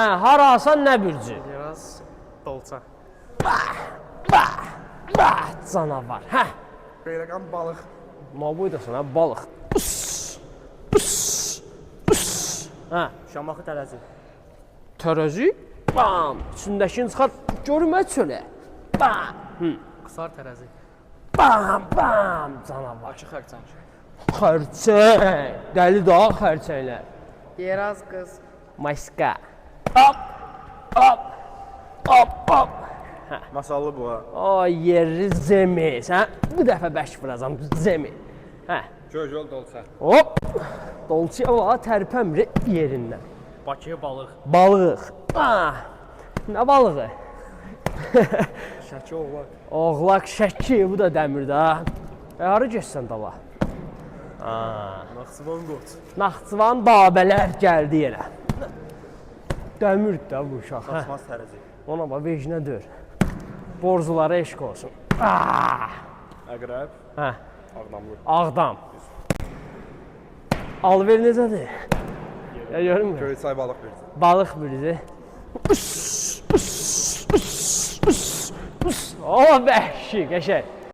Harasan nə bürcü? Biraz dolça. Canavar. Hə. Beyləqan balıq. Mabuydasın ha, balıq. Hə. Şamaxı tərəzi. Tərəzi. Bam. İçindəkini çıxart. Görmə çölə. Bam. Qısar tərəzi. Bam. Bam. Canavar. Açıq xərçəng. Xərçəng. Dəli dağ xərçənglər. Yeraz qız. Maska. Hop. Hop. Hop. Hop. Masallı bu ha. Ay yerli zemi. Sən bu dəfə bərk vuracam zemi. Hə. Göl dolça. Hop. Dolçaya va tərpəmir yerindən. Bakı balıq. Balıq. Ah. Nə balığı? Şəki oğlaq. Oğlaq şəki, bu da dəmirdə ha. Hara getsən dala? Naxçıvan qoç. Naxçıvan babələr gəldi yenə. Dəmird də bu uşaq. Hə. Qaçmaz tərəzi. Ona bax vecnə dör. Borculara eşq olsun. Əqrəb. Hə. Ağdamlı. Ağdam. Alver necədir? Ya görünmür. Göyçay balıq bir. Balıq bürüzü. O vəhşi, qəşəng.